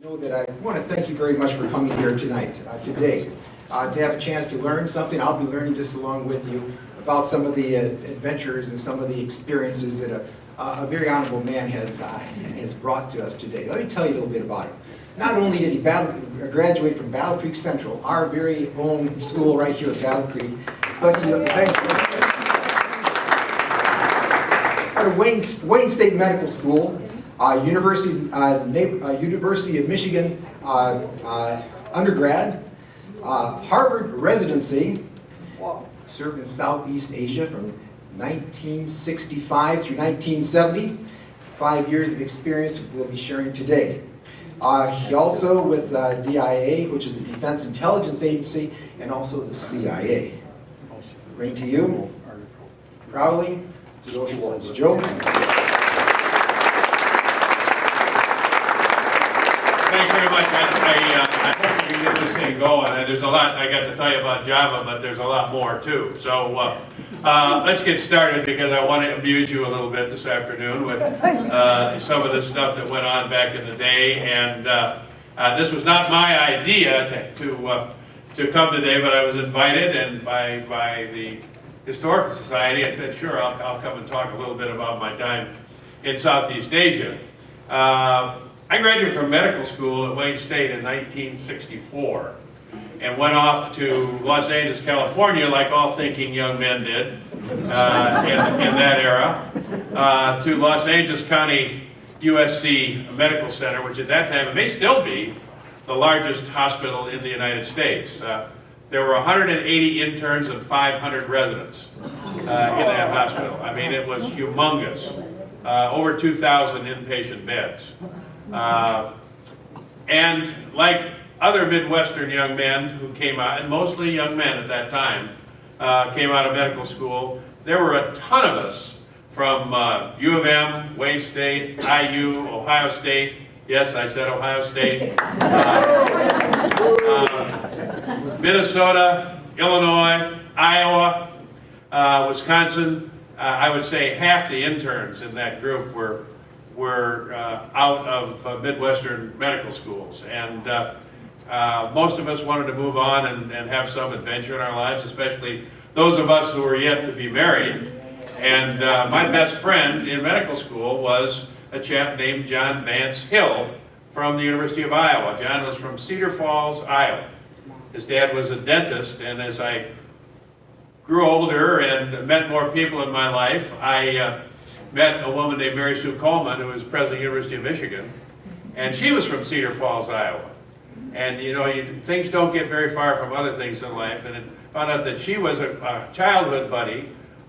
Know that I want to thank you very much for coming here tonight, today, to have a chance to learn something. I'll be learning just along with you about some of the adventures and some of the experiences that a very honorable man has brought to us today. Let me tell you a little bit about him. Not only did he graduate from Battle Creek Central, our very own school right here at Battle Creek, but he eventually at Wayne State Medical School, University of Michigan undergrad, Harvard residency, served in Southeast Asia from 1965 through 1970. 5 years of experience we'll be sharing today. He also with DIA, which is the Defense Intelligence Agency, and also the CIA. Bring to you, proudly, Joe Schwarz. Joe. Thanks very much. I hope we can get this thing going. There's a lot I got to tell you about Java, but there's a lot more too. So let's get started because I want to amuse you a little bit this afternoon with some of the stuff that went on back in the day. And this was not my idea to come today, but I was invited and by the Historical Society. I said, sure, I'll come and talk a little bit about my time in Southeast Asia. I graduated from medical school at Wayne State in 1964 and went off to Los Angeles, California, like all thinking young men did in that era, to Los Angeles County USC Medical Center, which at that time, it may still be, the largest hospital in the United States. There were 180 interns and 500 residents in that hospital. I mean, it was humongous. Over 2,000 inpatient beds. And like other Midwestern young men who came out, and mostly young men at that time, came out of medical school, there were a ton of us from U of M, Wayne State, IU, Ohio State. Yes, I said Ohio State. Minnesota, Illinois, Iowa, Wisconsin. I would say half the interns in that group were out of Midwestern medical schools, and most of us wanted to move on and have some adventure in our lives, especially those of us who were yet to be married. And my best friend in medical school was a chap named John Vance Hill from the University of Iowa. John was from Cedar Falls, Iowa. His dad was a dentist, and as I grew older and met more people in my life, I met a woman named Mary Sue Coleman, who was president of the University of Michigan, and she was from Cedar Falls, Iowa. And you know, things don't get very far from other things in life, and I found out that she was a childhood buddy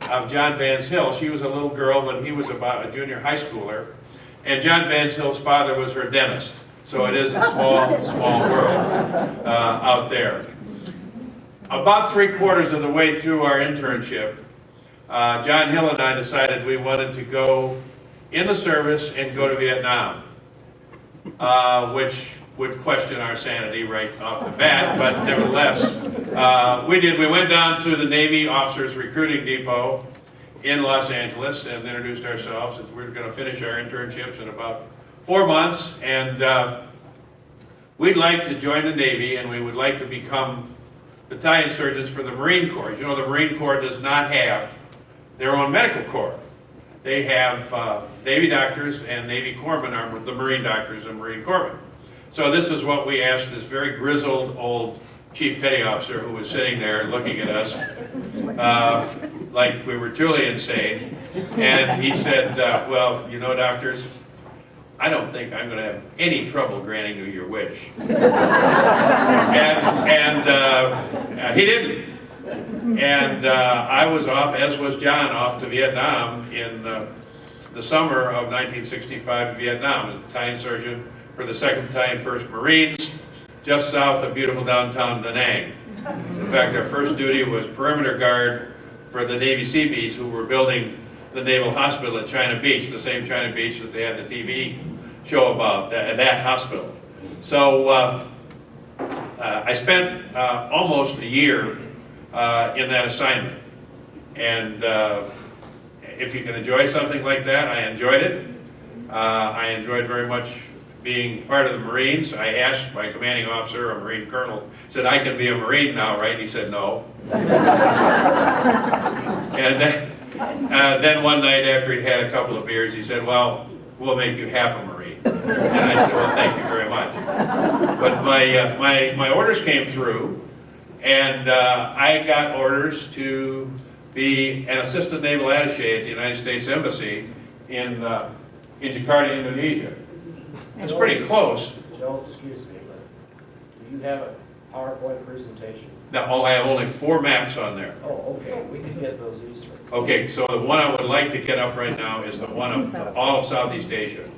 of John Vance Hill. She was a little girl when he was about a junior high schooler, and John Vance Hill's father was her dentist. So it is a small world out there. About 3/4 of the way through our internship, John Hill and I decided we wanted to go in the service and go to Vietnam, which would question our sanity right off the bat, but nevertheless, we did. We went down to the Navy Officers Recruiting Depot in Los Angeles and introduced ourselves, as we were going to finish our internships in about 4 months, and we'd like to join the Navy, and we would like to become battalion surgeons for the Marine Corps. You know, the Marine Corps does not have their own medical corps. They have Navy doctors, and Navy corpsmen are the Marine doctors and Marine corpsmen. So this is what we asked this very grizzled old chief petty officer who was sitting there looking at us like we were truly insane. And he said, well, you know, doctors, I don't think I'm going to have any trouble granting you your wish. and he didn't. And I was off, as was John, off to Vietnam in the summer of 1965 to Vietnam, as a battalion surgeon for the 2nd Battalion, 1st Marines, just south of beautiful downtown Da Nang. In fact, our first duty was perimeter guard for the Navy Seabees who were building the Naval Hospital at China Beach, the same China Beach that they had the TV show about, that hospital. So I spent almost a year in that assignment. And if you can enjoy something like that, I enjoyed it. I enjoyed very much being part of the Marines, I asked my commanding officer, a Marine colonel, said, I can be a Marine now, right? He said, no. And then one night after he'd had a couple of beers, he said, well, we'll make you half a Marine. And I said, well, thank you very much. But my orders came through, and I got orders to be an assistant naval attaché at the United States Embassy in Jakarta, Indonesia. It's pretty close. Joe, excuse me, but do you have a PowerPoint presentation? Now, I have only 4 maps on there. Oh, okay, we can get those easily. Okay, so the one I would like to get up right now is the one of all of Southeast Asia.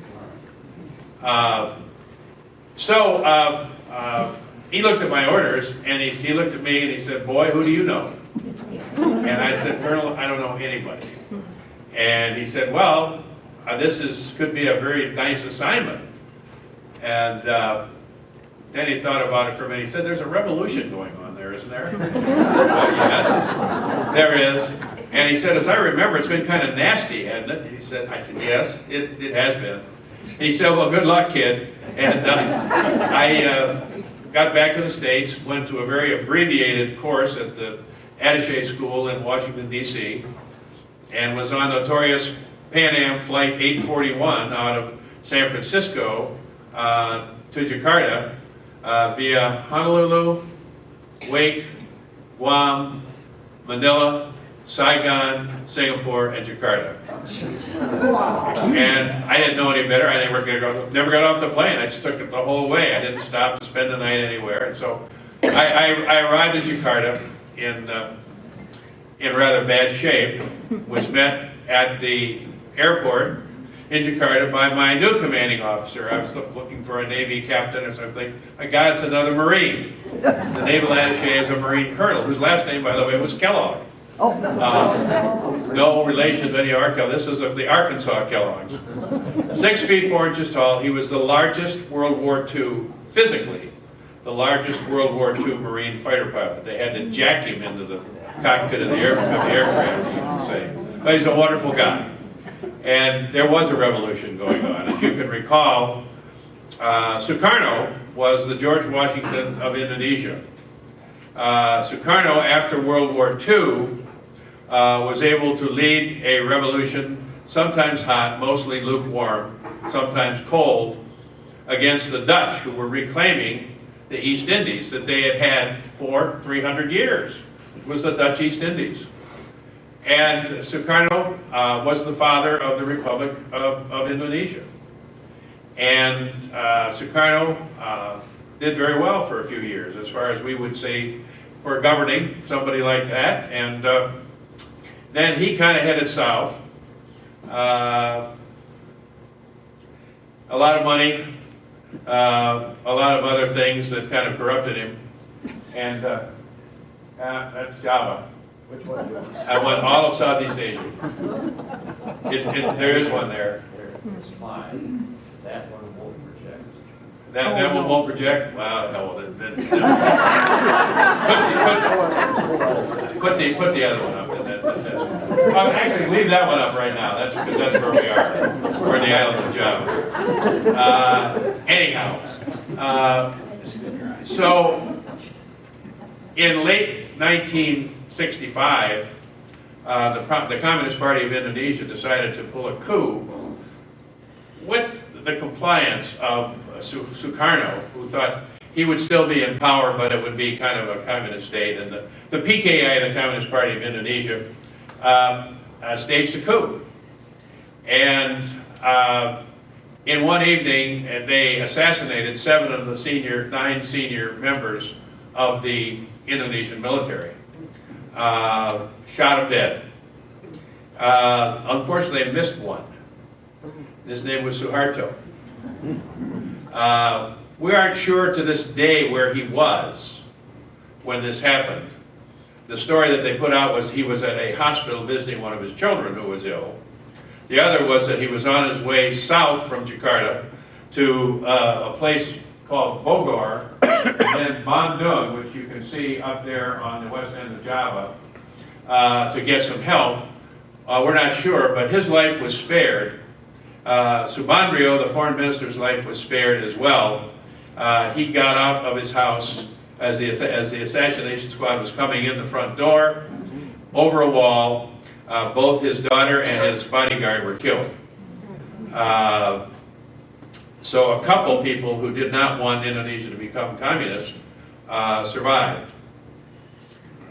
He looked at my orders, and he looked at me and he said, boy, who do you know? And I said, Colonel, I don't know anybody. And he said, well, could be a very nice assignment. And then he thought about it for a minute. He said, there's a revolution going on there, isn't there? Yes, there is. And he said, as I remember, it's been kind of nasty, hasn't it? I said, yes, it has been. He said, well, good luck, kid. And I got back to the States, went to a very abbreviated course at the attaché school in Washington, D.C., and was on notorious Pan Am Flight 841 out of San Francisco to Jakarta via Honolulu, Wake, Guam, Manila, Saigon, Singapore, and Jakarta. And I didn't know any better. I never got off the plane. I just took it the whole way. I didn't stop to spend the night anywhere. And so I arrived in Jakarta in rather bad shape, was met at the airport in Jakarta by my new commanding officer. I was looking for a Navy captain or something. My God, it's another Marine. The naval attaché is a Marine colonel, whose last name, by the way, was Kellogg. No relation to any of our Kellogg. This is of the Arkansas Kellogg's. 6 feet 4 inches tall. He was the largest World War II, physically, the largest World War II Marine fighter pilot. They had to jack him into the cockpit of the aircraft, you can say. But he's a wonderful guy. And there was a revolution going on. If you can recall, Sukarno was the George Washington of Indonesia. Sukarno, after World War II, was able to lead a revolution, sometimes hot, mostly lukewarm, sometimes cold, against the Dutch, who were reclaiming the East Indies that they had had for 300 years. It was the Dutch East Indies. And Sukarno was the father of the Republic of Indonesia. And Sukarno did very well for a few years, as far as we would say, for governing somebody like that. And then he kind of headed south. A lot of money, a lot of other things that kind of corrupted him. And that's Java. Which one do you want? I want all of Southeast Asia. There is one there. There's 5. That one won't project. That one won't project? Wow, no, then put the other one up. Actually, leave that one up right now. That's because that's where we are. We're in the island of Java. Anyhow, so in late 1965, the Communist Party of Indonesia decided to pull a coup with the compliance of Sukarno, who thought he would still be in power, but it would be kind of a communist state. And the PKI, the Communist Party of Indonesia, staged a coup. And in one evening, they assassinated 7 of the 9 senior members of the Indonesian military. Shot them dead. Unfortunately, they missed one. His name was Suharto. We aren't sure to this day where he was when this happened. The story that they put out was he was at a hospital visiting one of his children who was ill. The other was that he was on his way south from Jakarta to a place called Bogor, and then Bandung, which you can see up there on the west end of Java, to get some help. We're not sure, but his life was spared Subandrio, the foreign minister's life was spared as well. He got out of his house as the assassination squad was coming in the front door, over a wall. Both his daughter and his bodyguard were killed. So a couple people who did not want Indonesia to become communist survived.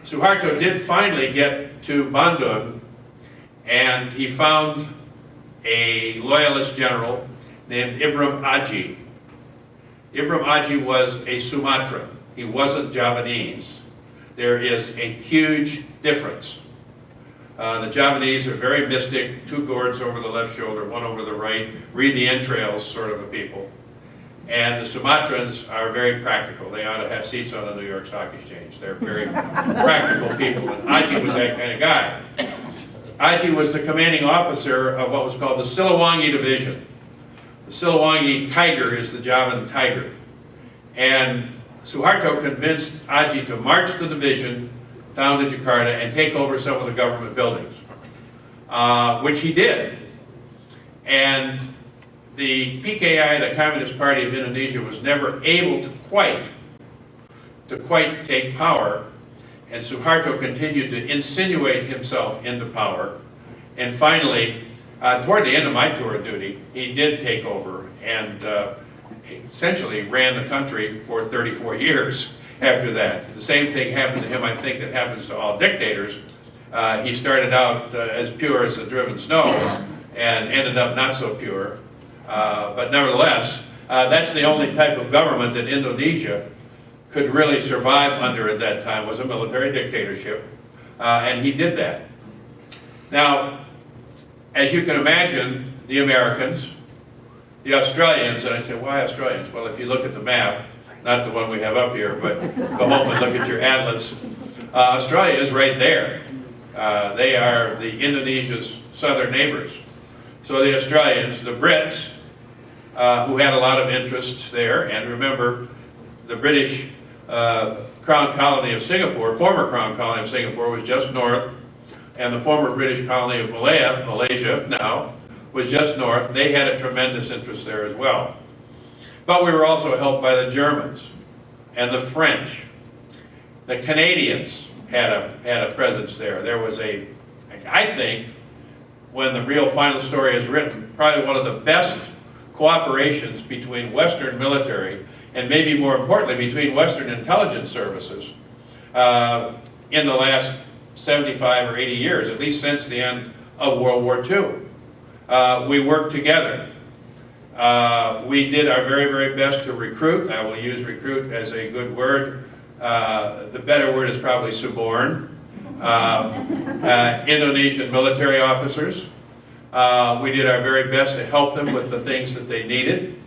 Suharto did finally get to Bandung, and he found a loyalist general named Ibrahim Aji. Ibrahim Aji was a Sumatran. He wasn't Javanese. There is a huge difference. The Javanese are very mystic, 2 gourds over the left shoulder, 1 over the right, read the entrails sort of a people. And the Sumatrans are very practical. They ought to have seats on the New York Stock Exchange. They're very practical people, and Aji was that kind of guy. Aji was the commanding officer of what was called the Siliwangi Division. The Siliwangi Tiger is the Javan Tiger. And Suharto convinced Aji to march the division down to Jakarta and take over some of the government buildings, which he did. And the PKI, the Communist Party of Indonesia, was never able to quite take power, and Suharto continued to insinuate himself into power. And finally, toward the end of my tour of duty, he did take over and essentially ran the country for 34 years after that. The same thing happened to him, I think, that happens to all dictators. He started out as pure as the driven snow and ended up not so pure. But nevertheless, that's the only type of government that Indonesia could really survive under at that time, was a military dictatorship. And he did that. Now, as you can imagine, the Americans, the Australians, and I say, why Australians? Well, if you look at the map, not the one we have up here, but go home and look at your atlas, Australia is right there. They are the Indonesia's southern neighbors. So the Australians, the Brits, who had a lot of interests there, and remember, the British Crown Colony of Singapore, former Crown Colony of Singapore, was just north, and the former British colony of Malaysia now, was just north. They had a tremendous interest there as well. But we were also helped by the Germans and the French. The Canadians had a presence there. There was I think, when the real final story is written, probably one of the best cooperations between Western military and maybe more importantly between Western intelligence services in the last 75 or 80 years, at least since the end of World War II. We worked together. We did our very, very best to recruit. I will use recruit as a good word. The better word is probably suborn. Indonesian military officers. We did our very best to help them with the things that they needed.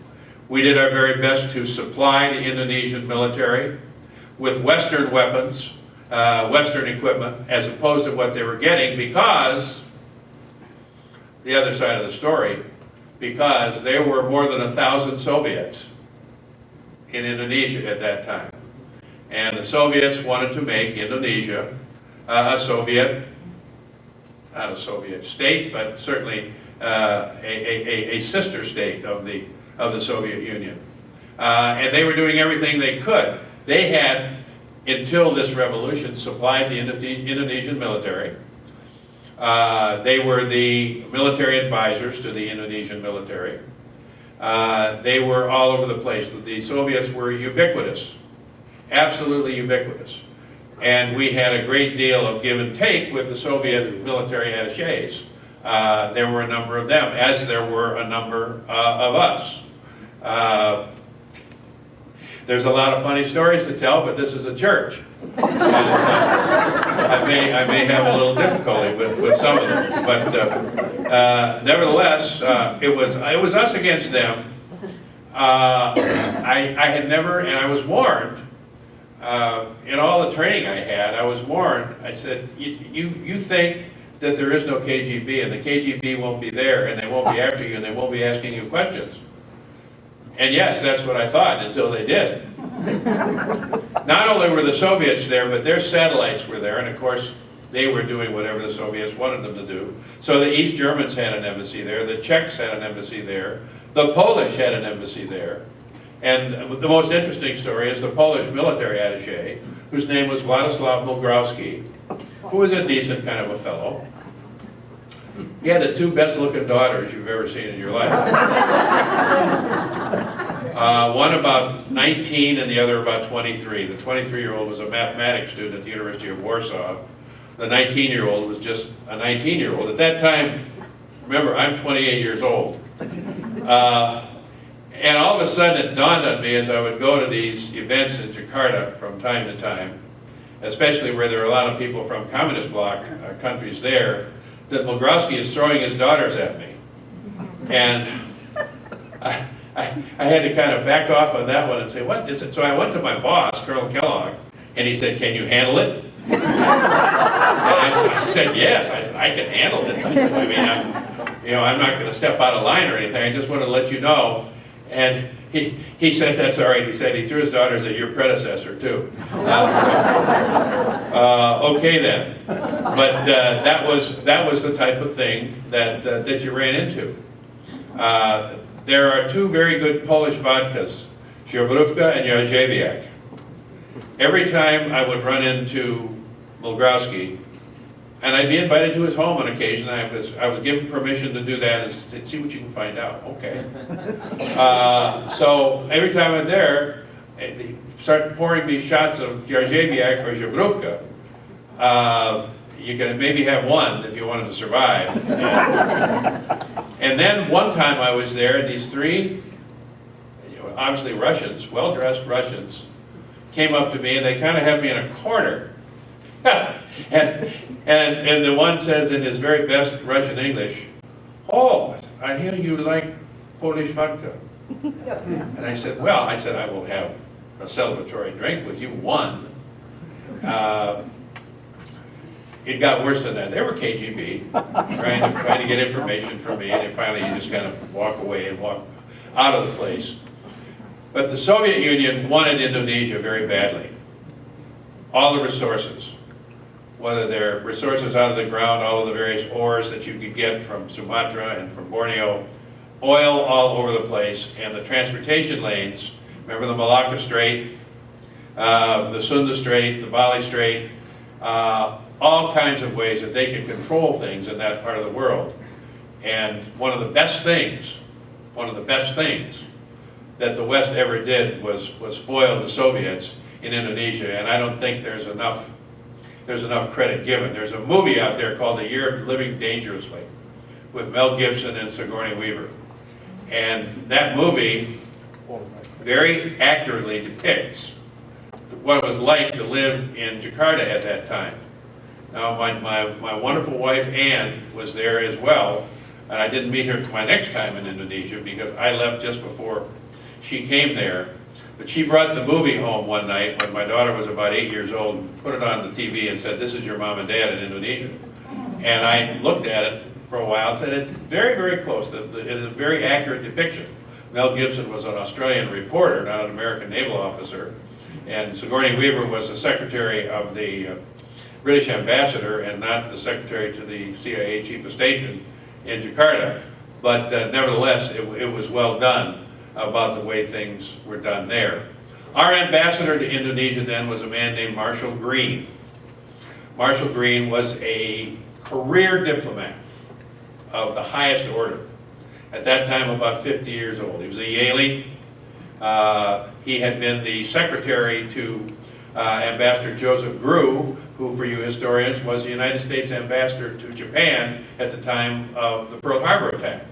We did our very best to supply the Indonesian military with Western weapons, Western equipment, as opposed to what they were getting, because, the other side of the story, because there were more than 1,000 Soviets in Indonesia at that time. And the Soviets wanted to make Indonesia a Soviet, not a Soviet state, but certainly a sister state of the Soviet Union. And they were doing everything they could. They had, until this revolution, supplied the Indonesian military. They were the military advisors to the Indonesian military. They were all over the place. The Soviets were ubiquitous, absolutely ubiquitous. And we had a great deal of give and take with the Soviet military attachés. There were a number of them, as there were a number of us. There's a lot of funny stories to tell, but this is a church. And, I may have a little difficulty with some of them, but nevertheless, it was us against them. I had never, and I was warned, in all the training I had, I was warned. I said, you think that there is no KGB, and the KGB won't be there, and they won't be after you, and they won't be asking you questions. And yes, that's what I thought, until they did. Not only were the Soviets there, but their satellites were there, and of course, They were doing whatever the Soviets wanted them to do. So the East Germans had an embassy there, the Czechs had an embassy there, the Polish had an embassy there. And the most interesting story is the Polish military attaché, whose name was Władysław Mulgrowski, who was a decent kind of a fellow. He had the two best-looking daughters you've ever seen in your life. One about 19 and the other about 23. The 23-year-old was a mathematics student at the University of Warsaw. The 19-year-old was just a 19-year-old. At that time, remember, I'm 28 years old. And all of a sudden it dawned on me as I would go to these events in Jakarta from time to time, especially where there were a lot of people from communist bloc countries there, that Mulgrowski is throwing his daughters at me. And I had to kind of back off on that one and say, what is it? So I went to my boss, Colonel Kellogg, and he said, can you handle it? And I said, yes. I said, I can handle it. I mean, I'm not going to step out of line or anything. I just want to let you know. And he said, that's all right. He said he threw his daughters at your predecessor, too. Okay, then. But that was the type of thing that you ran into. There are two very good Polish vodkas, Żubrówka and Jarzewiak. Every time I would run into Mulgrowski, and I'd be invited to his home on occasion, I was given permission to do that and see what you can find out. Okay. So every time I'm there, they start pouring me shots of Jarzewiak or Żubrówka. You can maybe have one if you wanted to survive. And then one time I was there, and these three, obviously Russians, well-dressed Russians, came up to me and they kind of had me in a corner. and the one says in his very best Russian English, oh, I hear you like Polish vodka. And I said, well, I will have a celebratory drink with you, one. It got worse than that. They were KGB, trying to get information from me, and finally you just kind of walk away and walk out of the place. But the Soviet Union wanted Indonesia very badly. All the resources, whether they're resources out of the ground, all of the various ores that you could get from Sumatra and from Borneo, oil all over the place, and the transportation lanes, remember the Malacca Strait, the Sunda Strait, the Bali Strait, all kinds of ways that they can control things in that part of the world. And one of the best things that the West ever did was foil the Soviets in Indonesia, and I don't think there's enough credit given. There's a movie out there called The Year of Living Dangerously with Mel Gibson and Sigourney Weaver. And that movie very accurately depicts what it was like to live in Jakarta at that time. Now, my wonderful wife, Ann, was there as well, and I didn't meet her my next time in Indonesia because I left just before she came there. But she brought the movie home one night when my daughter was about 8 years old, and put it on the TV and said, this is your mom and dad in Indonesia. And I looked at it for a while and said, it's very, very close. It is a very accurate depiction. Mel Gibson was an Australian reporter, not an American naval officer. And Sigourney Weaver was the secretary of the British ambassador and not the secretary to the CIA chief of station in Jakarta. But nevertheless, it was well done about the way things were done there. Our ambassador to Indonesia then was a man named Marshall Green. Marshall Green was a career diplomat of the highest order. At that time, about 50 years old. He was a Yalie. He had been the secretary to Ambassador Joseph Grew, who, for you historians, was the United States ambassador to Japan at the time of the Pearl Harbor attack.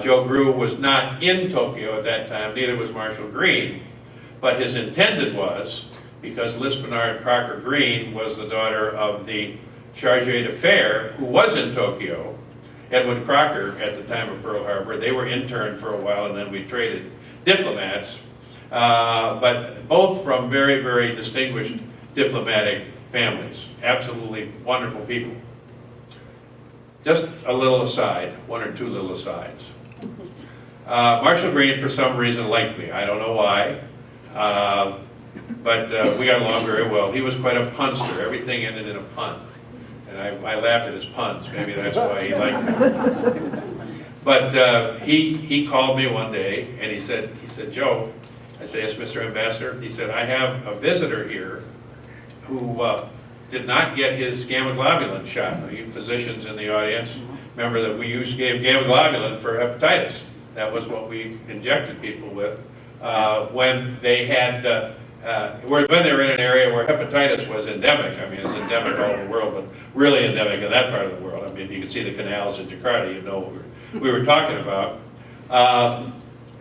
Joe Grew was not in Tokyo at that time, neither was Marshall Green, but his intended was, because Liz Bernard Crocker Green was the daughter of the charge d'affaires who was in Tokyo, Edwin Crocker, at the time of Pearl Harbor. They were interned for a while and then we traded diplomats, but both from very, very distinguished diplomatic families. Absolutely wonderful people. Just a little aside, one or two little asides. Marshall Green, for some reason, liked me. I don't know why. But we got along very well. He was quite a punster. Everything ended in a pun. And I laughed at his puns. Maybe that's why he liked it. But he called me one day and he said, Joe, I said, yes, Mr. Ambassador. He said, I have a visitor here who did not get his gamma globulin shot. You physicians in the audience, remember that we gave gamma globulin for hepatitis. That was what we injected people with when they had, when they were in an area where hepatitis was endemic. I mean, it's endemic all over the world, but really endemic in that part of the world. I mean, if you can see the canals in Jakarta, you know what we were talking about.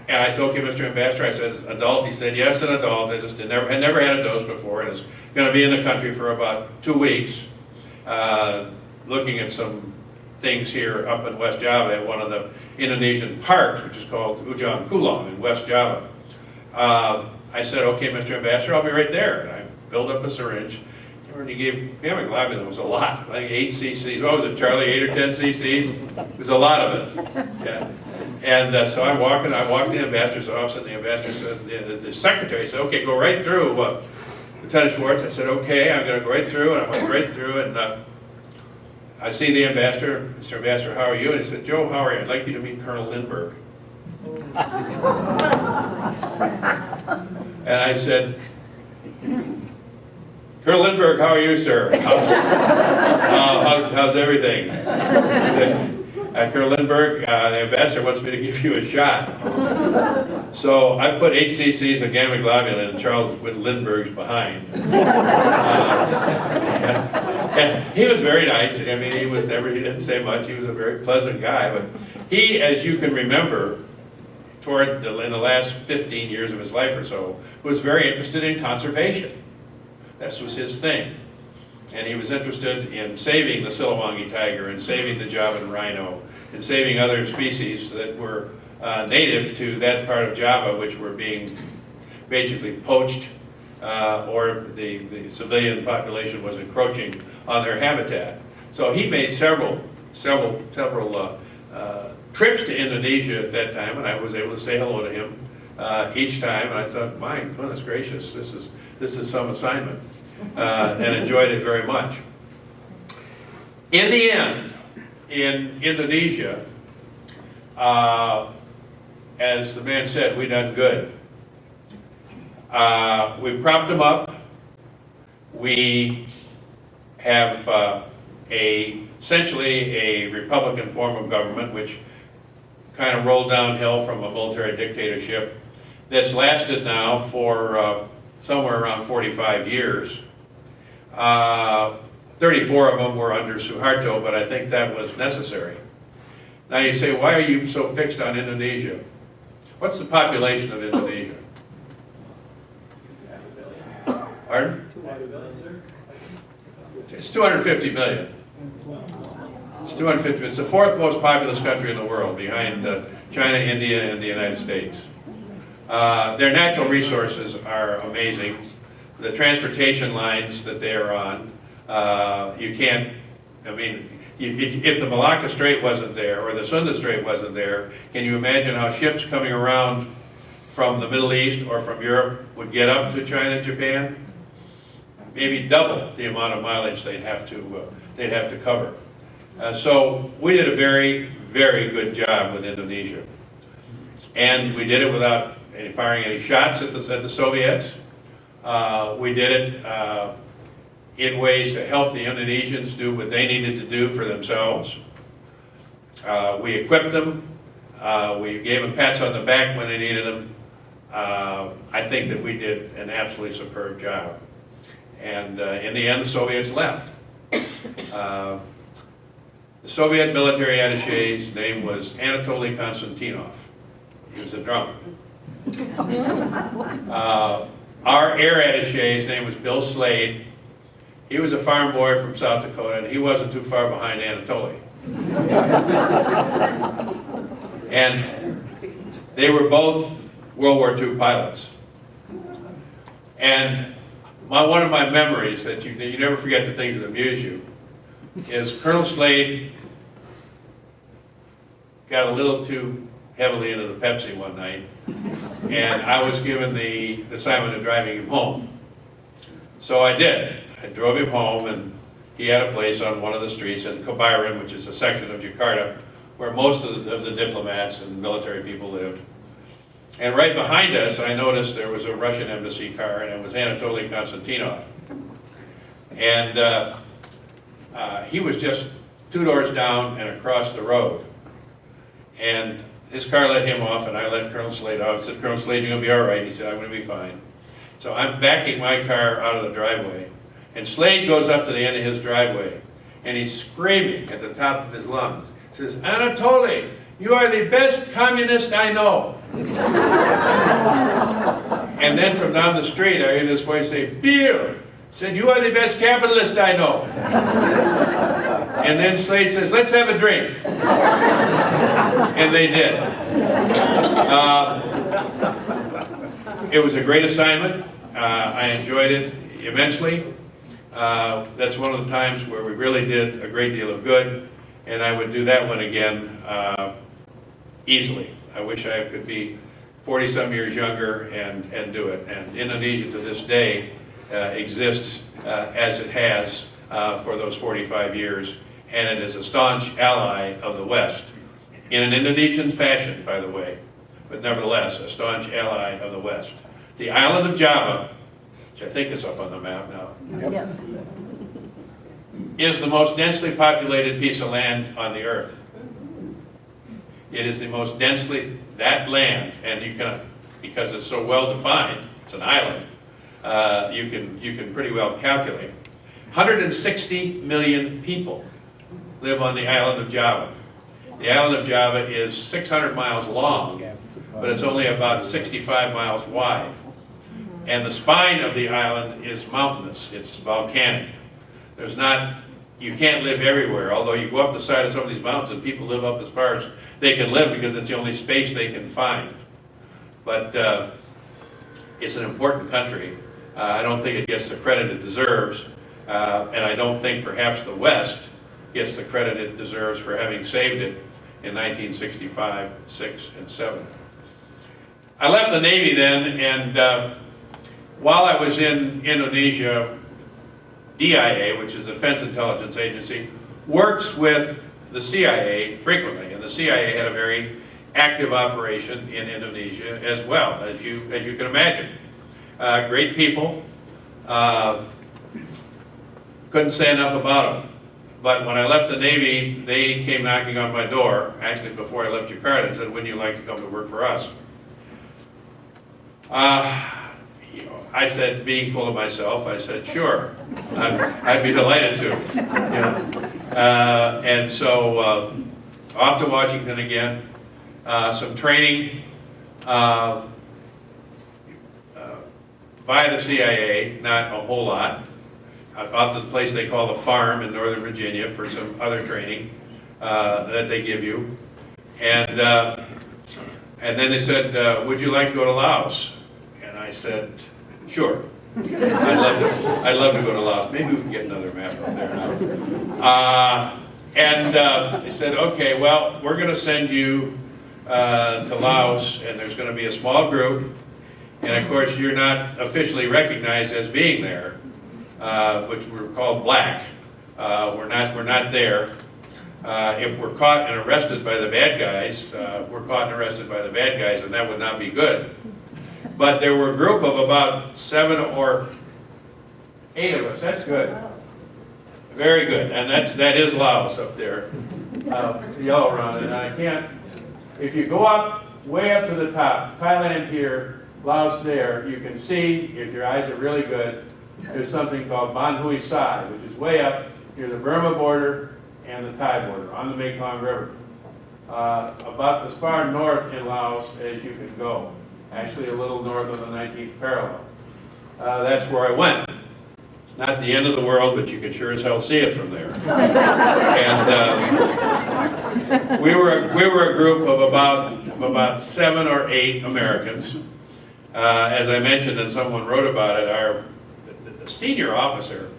And I said, okay, Mr. Ambassador, I said, adult? He said, yes, an adult. I just had never had a dose before, and is going to be in the country for about 2 weeks, looking at some things here up in West Java at one of the Indonesian parks, which is called Ujung Kulon in West Java. I said, okay, Mr. Ambassador, I'll be right there. And I filled up a syringe. And he gave gamma globulin. It was a lot, like 8 cc's. What was it, Charlie, 8 or 10 cc's? It was a lot of it. Yeah. And so I walked in the ambassador's office, and the ambassador said, the secretary said, okay, go right through, Lieutenant Schwarz. I said, okay, I'm going to go right through, and I went right through, and I see the ambassador. Mr. Ambassador, how are you? And he said, Joe, how are you? I'd like you to meet Colonel Lindbergh. And I said, Colonel Lindbergh, how are you, sir? How's everything? Colonel Lindbergh, the ambassador wants me to give you a shot. So I put 8 cc's of gamma globulin in Charles Lindbergh's behind. And he was very nice. I mean, he didn't say much. He was a very pleasant guy. But he, as you can remember, in the last 15 years of his life or so, was very interested in conservation. That was his thing. And he was interested in saving the Siliwangi tiger and saving the Javan rhino and saving other species that were native to that part of Java, which were being basically poached or the civilian population was encroaching on their habitat. So he made several trips to Indonesia at that time, and I was able to say hello to him each time. And I thought, my goodness gracious, this is some assignment. And enjoyed it very much. In the end, in Indonesia, as the man said, we done good. We propped them up. We have essentially a Republican form of government, which kind of rolled downhill from a military dictatorship that's lasted now for somewhere around 45 years. 34 of them were under Suharto, but I think that was necessary. Now you say, why are you so fixed on Indonesia? What's the population of Indonesia? Pardon? It's 250 million. It's 250. It's the 4th most populous country in the world, behind China, India, and the United States. Their natural resources are amazing. The transportation lines that they are on, you can't, I mean, if the Malacca Strait wasn't there, or the Sunda Strait wasn't there, can you imagine how ships coming around from the Middle East or from Europe would get up to China and Japan? Maybe double the amount of mileage they'd have to cover. So we did a very, very good job with Indonesia. And we did it without firing any shots at the Soviets. We did it in ways to help the Indonesians do what they needed to do for themselves. We equipped them. We gave them pats on the back when they needed them. I think that we did an absolutely superb job. And in the end, the Soviets left. The Soviet military attache's name was Anatoly Konstantinov. He was a drummer. Our air attache's name was Bill Slade. He was a farm boy from South Dakota, and he wasn't too far behind Anatoly. And they were both World War II pilots. And one of my memories that you never forget the things that amuse you is Colonel Slade got a little too heavily into the Pepsi one night, and I was given the assignment of driving him home. So I did. I drove him home, and he had a place on one of the streets in Kebayoran, which is a section of Jakarta where most of the diplomats and military people lived. And right behind us, I noticed there was a Russian embassy car, and it was Anatoly Konstantinov. And he was just 2 doors down and across the road. And his car let him off, and I let Colonel Slade off. I said, Colonel Slade, you're going to be all right. He said, I'm going to be fine. So I'm backing my car out of the driveway. And Slade goes up to the end of his driveway, and he's screaming at the top of his lungs. He says, Anatoly, you are the best communist I know. And then from down the street, I hear this voice say, Bill, said, you are the best capitalist I know. And then Slade says, let's have a drink. And they did. It was a great assignment. I enjoyed it immensely. That's one of the times where we really did a great deal of good, and I would do that one again easily. I wish I could be 40-some years younger and do it. And Indonesia to this day exists as it has for those 45 years, and it is a staunch ally of the West. In an Indonesian fashion, by the way, but nevertheless a staunch ally of the West. The island of Java, which I think is up on the map now, Yes. is the most densely populated piece of land on the earth. It is the most densely, that land, and you can, because it's so well defined, it's an island, you can pretty well calculate. 160 million people live on the island of Java. The island of Java is 600 miles long, but it's only about 65 miles wide. And the spine of the island is mountainous, it's volcanic. There's not, you can't live everywhere, although you go up the side of some of these mountains and people live up as far as they can live because it's the only space they can find. But it's an important country. I don't think it gets the credit it deserves, and I don't think perhaps the West gets the credit it deserves for having saved it in 1965, 6, and 7. I left the Navy then, and while I was in Indonesia, DIA, which is the Defense Intelligence Agency, works with the CIA frequently, and the CIA had a very active operation in Indonesia as well, as you can imagine. Great people. Couldn't say enough about them. But when I left the Navy, they came knocking on my door, actually before I left Jakarta, and said, wouldn't you like to come to work for us? I said, being full of myself, I said, sure, I'd be delighted to. And so off to Washington again, some training by the CIA, not a whole lot. Out to the place they call the farm in Northern Virginia for some other training that they give you. And then they said, would you like to go to Laos? And I said, sure. I'd love to go to Laos. Maybe we can get another map up there now. And they said, okay, well, we're going to send you to Laos, and there's going to be a small group. And of course, you're not officially recognized as being there, which we're called black. We're not there. If we're caught and arrested by the bad guys, we're caught and arrested by the bad guys, and that would not be good. But there were a group of about 7 or 8 of us. That's good. Very good. And that is Laos up there. The yellow around it. And I can't, if you go up, way up to the top, Thailand here, Laos there, you can see, if your eyes are really good, there's something called Ban Hui Sai, which is way up near the Burma border and the Thai border on the Mekong River. About as far north in Laos as you can go. Actually a little north of the 19th parallel. That's where I went. It's not the end of the world, but you can sure as hell see it from there. And we were a group of about 7 or 8 Americans. As I mentioned, and someone wrote about it, the senior officer,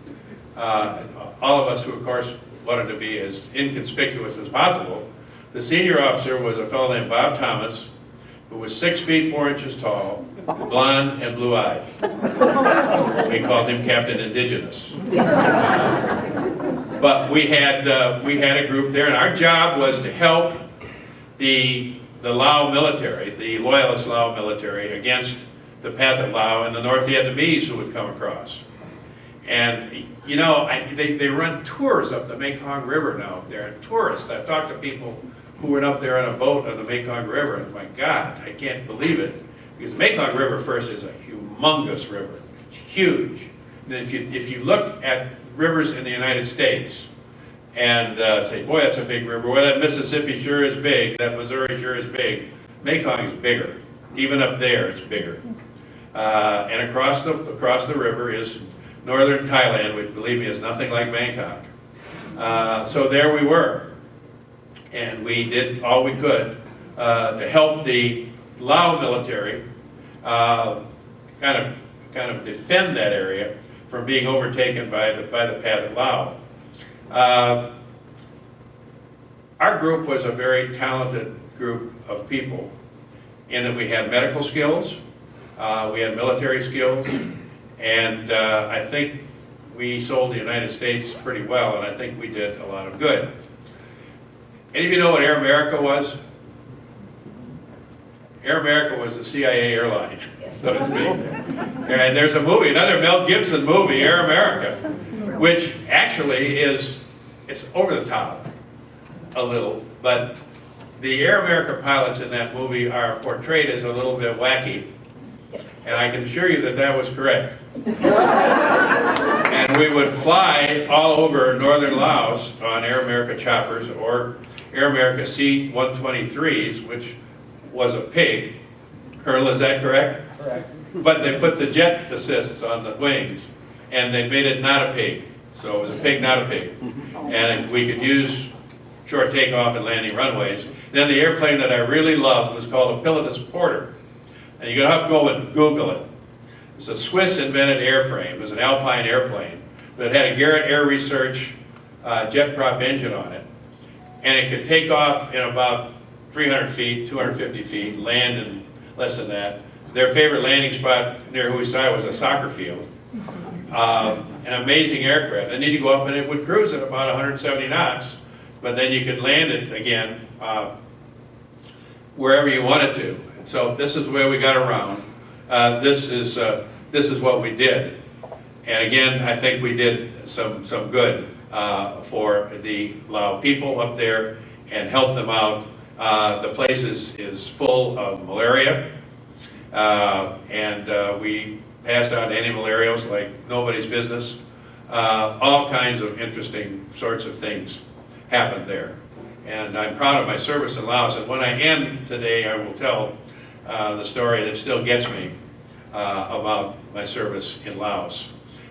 all of us who of course wanted to be as inconspicuous as possible, The senior officer was a fellow named Bob Thomas, who was 6 feet 4 inches tall, blonde and blue-eyed. We called him Captain Indigenous. But we had a group there, and our job was to help the Lao military, the loyalist Lao military, against the Pathet Lao and the North Vietnamese who would come across. And, you know, they run tours up the Mekong River now up there, and tourists. I've talked to people who went up there on a boat on the Mekong River, and my God, I can't believe it. Because the Mekong River, first, is a humongous river. It's huge. And if you look at rivers in the United States and say, boy, that's a big river. Well, that Mississippi sure is big. That Missouri sure is big. Mekong is bigger. Even up there, it's bigger. And across the river is northern Thailand, which, believe me, is nothing like Bangkok. So there we were. And we did all we could to help the Lao military kind of defend that area from being overtaken by the Pathet Lao. Our group was a very talented group of people in that we had medical skills, we had military skills, and I think we sold the United States pretty well, and I think we did a lot of good. Any of you know what Air America was? Air America was the CIA airline, so to speak. And there's a movie, another Mel Gibson movie, Air America, which actually it's over the top a little, but the Air America pilots in that movie are portrayed as a little bit wacky, and I can assure you that that was correct. And we would fly all over northern Laos on Air America choppers or Air America C-123s, which was a pig. Colonel, is that correct? Correct. But they put the jet assists on the wings, and they made it not a pig. So it was a pig, not a pig. And we could use short takeoff and landing runways. Then the airplane that I really loved was called a Pilatus Porter. And you're gonna have to go and Google it. It's a Swiss-invented airframe. It was an Alpine airplane, but it had a Garrett Air Research jet prop engine on it. And it could take off in about 300 feet, 250 feet, land in less than that. Their favorite landing spot near Huisai was a soccer field. An amazing aircraft. They need to go up and it would cruise at about 170 knots, but then you could land it again wherever you wanted to. So this is where we got around. This is what we did. And again, I think we did some good for the Lao people up there and helped them out. The place is full of malaria, and we passed out anti-malarials like nobody's business. All kinds of interesting sorts of things happened there. And I'm proud of my service in Laos. And when I end today, I will tell the story that still gets me about my service in Laos.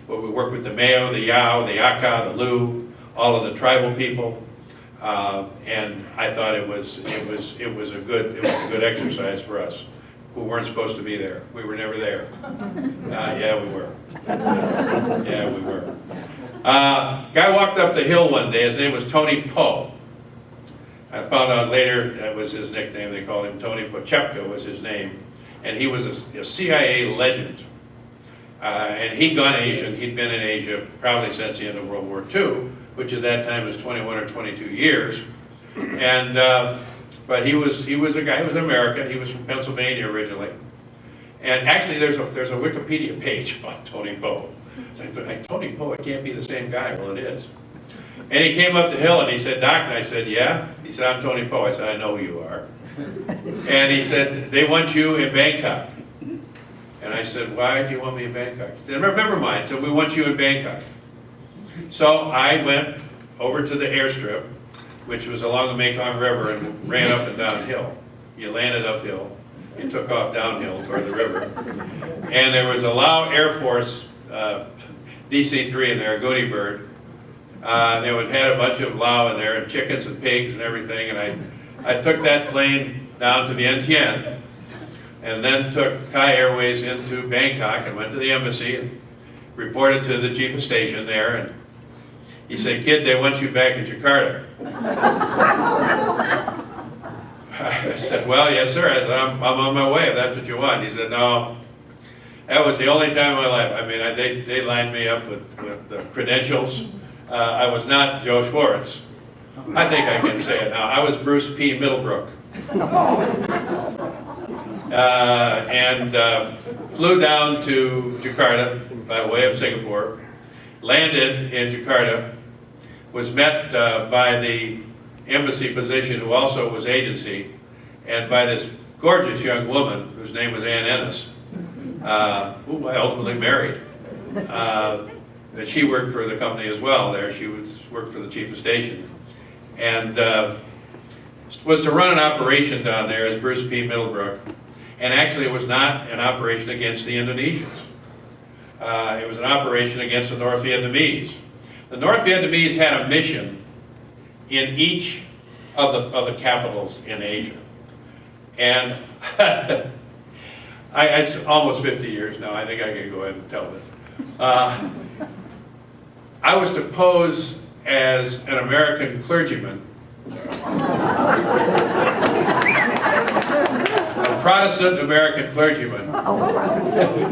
But we worked with the Meo, the Yao, the Aka, the Lu, all of the tribal people. And I thought it was a good exercise for us who weren't supposed to be there. We were never there. Yeah, we were. Yeah, we were. Guy walked up the hill one day. His name was Tony Poe. I found out later that was his nickname. They called him Tony Pochepka was his name. And he was a CIA legend. And he'd gone Asian. He'd been in Asia probably since the end of World War II, which at that time was 21 or 22 years. And but he was a guy. He was an American. He was from Pennsylvania originally. And actually, there's a Wikipedia page on Tony Poe. It's like, Tony Poe, it can't be the same guy. Well, it is. And he came up the hill and he said, "Doc," and I said, "Yeah." He said, "I'm Tony Poe." I said, "I know who you are." And he said, "They want you in Bangkok." And I said, "Why do you want me in Bangkok?" He said, "Never mind. So we want you in Bangkok." So I went over to the airstrip, which was along the Mekong River, and ran up and down hill. You landed uphill, you took off downhill toward the river. And there was a Lao Air Force DC-3 in there, a Goody Bird. They had a bunch of Lao in there, and chickens and pigs and everything, and I took that plane down to Vientiane, and then took Thai Airways into Bangkok and went to the embassy and reported to the chief of station there, and he said, "Kid, they want you back in Jakarta." I said, well, yes, sir. I said, I'm on my way if that's what you want. He said, no. That was the only time in my life. I mean, they lined me up with credentials. I was not Joe Schwarz. I think I can say it now. I was Bruce P. Middlebrook. And flew down to Jakarta by way of Singapore, landed in Jakarta, was met by the embassy physician who also was agency, and by this gorgeous young woman whose name was Ann Ennis, who I ultimately married. That she worked for the company as well there. She worked for the chief of station. And was to run an operation down there as Bruce P. Middlebrook. And actually it was not an operation against the Indonesians. It was an operation against the North Vietnamese. The North Vietnamese had a mission in each of the capitals in Asia. And it's almost 50 years now. I think I can go ahead and tell this. I was to pose as an American clergyman, a Protestant American clergyman.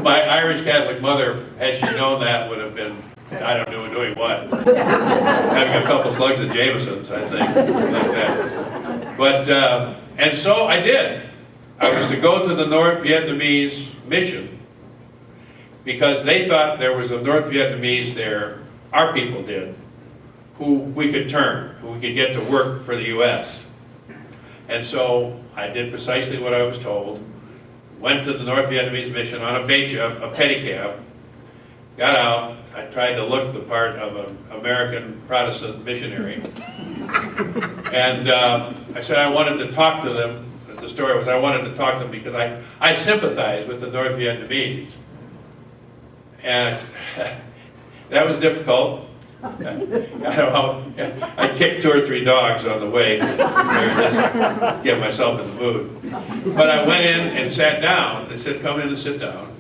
My Irish Catholic mother, had she known that, would have been, I don't know, doing what? Having a couple slugs of Jameson's, I think, like that. But, and so I did. I was to go to the North Vietnamese mission because they thought there was a North Vietnamese there, our people did, who we could turn, who we could get to work for the U.S. And so I did precisely what I was told, went to the North Vietnamese mission on a pedicab, got out, I tried to look the part of an American Protestant missionary, and I said I wanted to talk to them. The story was I wanted to talk to them because I sympathize with the North Vietnamese. And that was difficult. I don't know, I kicked 2 or 3 dogs on the way to just get myself in the mood. But I went in and sat down. They said, come in and sit down.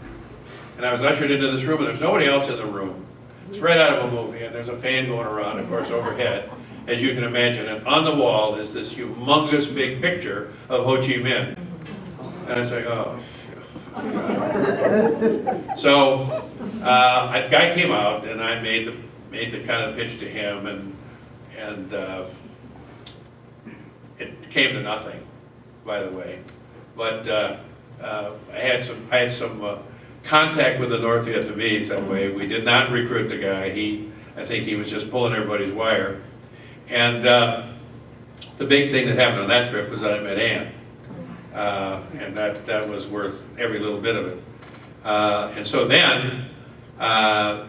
And I was ushered into this room, and there's nobody else in the room. It's right out of a movie, and there's a fan going around, of course, overhead, as you can imagine. And on the wall is this humongous big picture of Ho Chi Minh. And I was like, oh. So a guy came out, and I made the kind of pitch to him, and it came to nothing, by the way. But I had some contact with the North Vietnamese that way. We did not recruit the guy. I think he was just pulling everybody's wire. And the big thing that happened on that trip was that I met Ann. And that was worth every little bit of it. And so then, I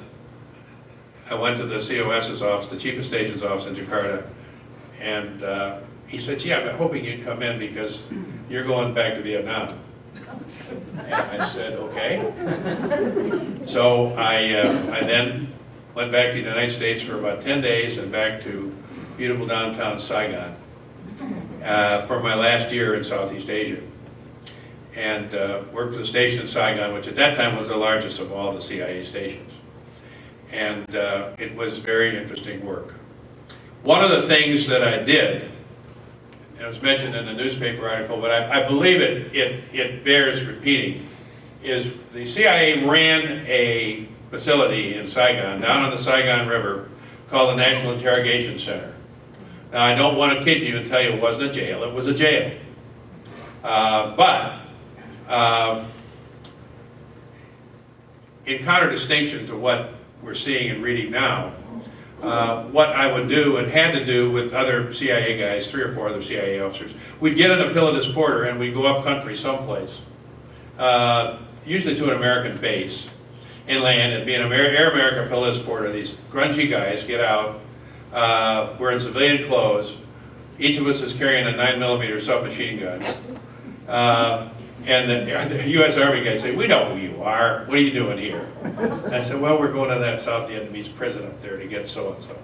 went to the COS's office, the Chief of Station's office in Jakarta, and he said, gee, I'm hoping you'd come in because you're going back to Vietnam. And I said, okay. So I then went back to the United States for about 10 days and back to beautiful downtown Saigon for my last year in Southeast Asia. And worked for the station in Saigon, which at that time was the largest of all the CIA stations. And it was very interesting work. One of the things that I did, and it was mentioned in the newspaper article, but I believe it bears repeating, is the CIA ran a facility in Saigon, down on the Saigon River, called the National Interrogation Center. Now, I don't want to kid you and tell you it wasn't a jail. It was a jail. But in contradistinction to what we're seeing and reading now, what I would do and had to do with other CIA guys, 3 or 4 other CIA officers, we'd get in a pilotless porter and we'd go up country someplace, usually to an American base, and land and be an Air America pilotless porter. These grungy guys get out, we're in civilian clothes, each of us is carrying a 9mm submachine gun. And the U.S. Army guys say, we know who you are. What are you doing here? And I said, well, we're going to that South Vietnamese prison up there to get so-and-so.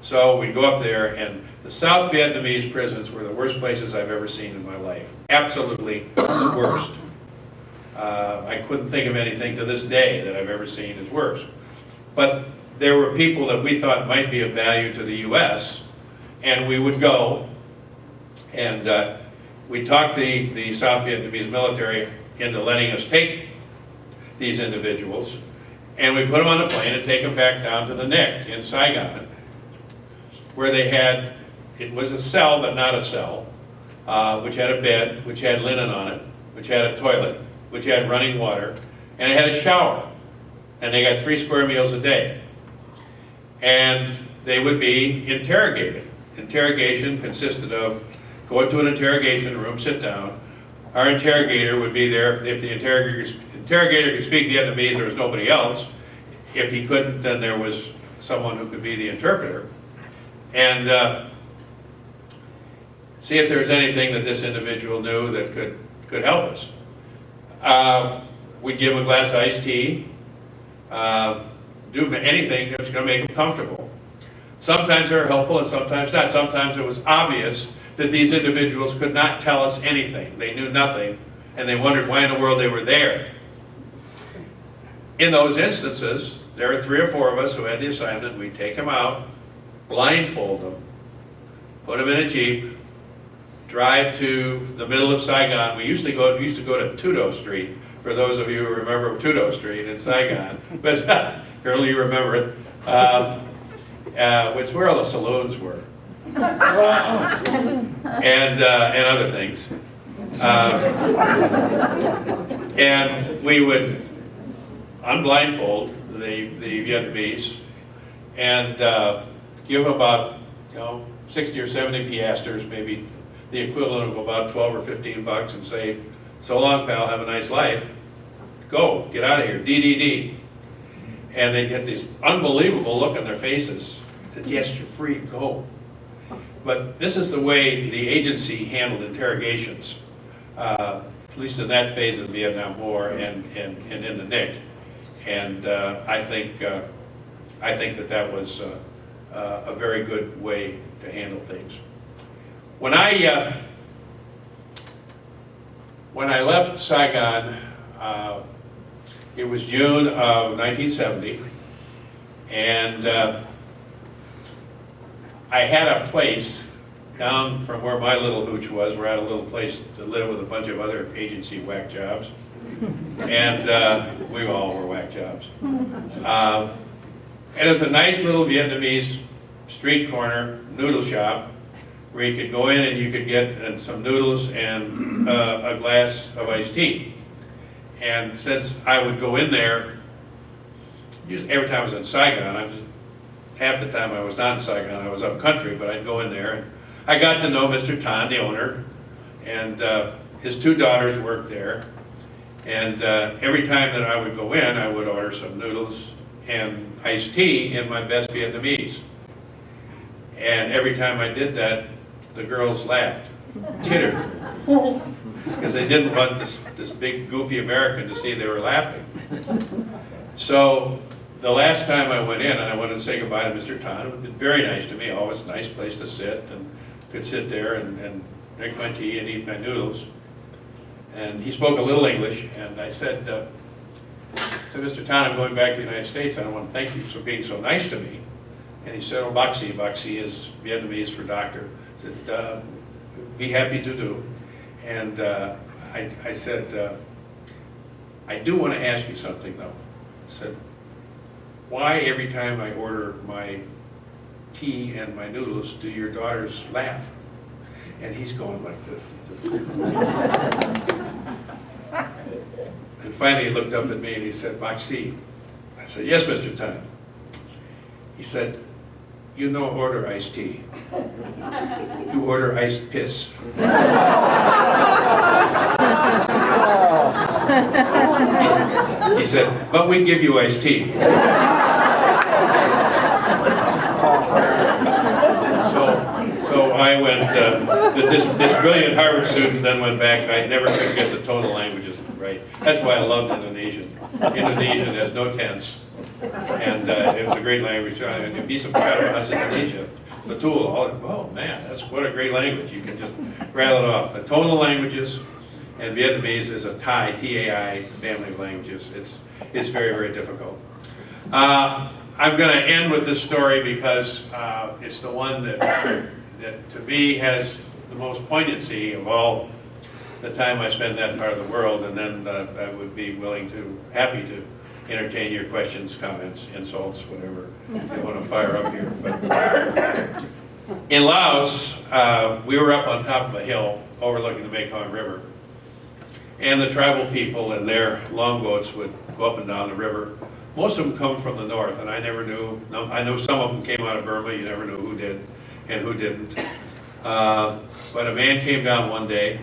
So we go up there, and the South Vietnamese prisons were the worst places I've ever seen in my life. Absolutely the worst. I couldn't think of anything to this day that I've ever seen as worse. But there were people that we thought might be of value to the U.S., and we would go and we talked the South Vietnamese military into letting us take these individuals, and we put them on the plane and take them back down to the NIC in Saigon, where they had, it was a cell but not a cell, which had a bed, which had linen on it, which had a toilet, which had running water, and it had a shower. And they got 3 square meals a day. And they would be interrogated. Interrogation consisted of going to an interrogation room, sit down. Our interrogator would be there. If the interrogator could speak Vietnamese, there was nobody else. If he couldn't, then there was someone who could be the interpreter. And see if there was anything that this individual knew that could help us. We'd give him a glass of iced tea, do anything that was going to make him comfortable. Sometimes they were helpful and sometimes not. Sometimes it was obvious that these individuals could not tell us anything. They knew nothing, and they wondered why in the world they were there. In those instances, there were 3 or 4 of us who had the assignment. We'd take them out, blindfold them, put them in a Jeep, drive to the middle of Saigon. We used to go to Tudo Street, for those of you who remember Tudo Street in Saigon. But apparently you remember it. It's where all the saloons were. And other things. And we would unblindfold the Vietnamese and give about 60 or 70 piastres, maybe the equivalent of about 12 or 15 bucks, and say, "So long, pal, have a nice life. Go, get out of here, DDD." And they get this unbelievable look on their faces. Said, "Yes, you're free, go." But this is the way the agency handled interrogations, at least in that phase of the Vietnam War and in the NIC. And I think that was a very good way to handle things. When I left Saigon, it was June of 1970, and I had a place down from where my little hooch was. We had a little place to live with a bunch of other agency whack jobs, and we all were whack jobs. And it was a nice little Vietnamese street corner noodle shop where you could go in and you could get some noodles and a glass of iced tea. And since I would go in there, every time I was in Saigon, half the time I was not in Saigon, I was up country, but I'd go in there. And I got to know Mr. Tan, the owner, and his 2 daughters worked there. And every time that I would go in, I would order some noodles and iced tea in my best Vietnamese. And every time I did that, the girls laughed, chittered, because they didn't want this big goofy American to see they were laughing. So the last time I went in, and I wanted to say goodbye to Mr. Tan, it was very nice to me, always a nice place to sit, and could sit there and drink my tea and eat my noodles. And he spoke a little English, and I said, Mr. Tan, I'm going back to the United States, and I want to thank you for being so nice to me. And he said, "Oh, Bác sĩ." Bác sĩ is Vietnamese for doctor. I said, "Be happy to do." And I said, "I do want to ask you something, though." I said, "Why every time I order my tea and my noodles do your daughters laugh?" And he's going like this. And finally he looked up at me and he said, "Bác sĩ." I said, "Yes, Mr. Tan." He said, "You no order iced tea. You order iced piss." He said, "But we give you iced tea." So I went, this brilliant Harvard student then went back. I never could get the tonal languages right. That's why I loved Indonesian. Indonesian has no tense. And it was a great language. You'd be surprised about us in Indonesia. Betul, oh man, that's what a great language. You can just rattle it off. The tonal languages, and Vietnamese is a Thai, T-A-I, family of languages. It's very, very difficult. I'm going to end with this story because it's the one that to me has the most poignancy of all the time I spend in that part of the world, and then I would be happy to entertain your questions, comments, insults, whatever you want to fire up here. But in Laos, we were up on top of a hill overlooking the Mekong River. And the tribal people and their longboats would go up and down the river. Most of them come from the north, and I never knew. I know some of them came out of Burma. You never knew who did and who didn't. But a man came down one day,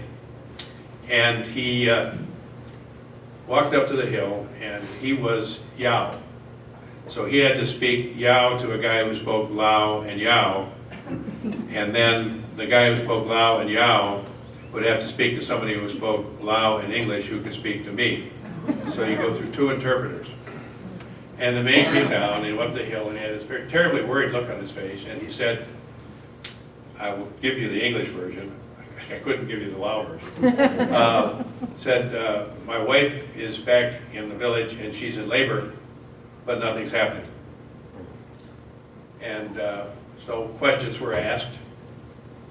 and he walked up to the hill, and he was Yao. So he had to speak Yao to a guy who spoke Lao and Yao, and then the guy who spoke Lao and Yao would have to speak to somebody who spoke Lao and English who could speak to me. So you go through two interpreters. And the man came down, and he went up the hill, and he had this very terribly worried look on his face, and he said, I will give you the English version. I couldn't give you the Lao version. Said, my wife is back in the village, and she's in labor, but nothing's happening. And so questions were asked.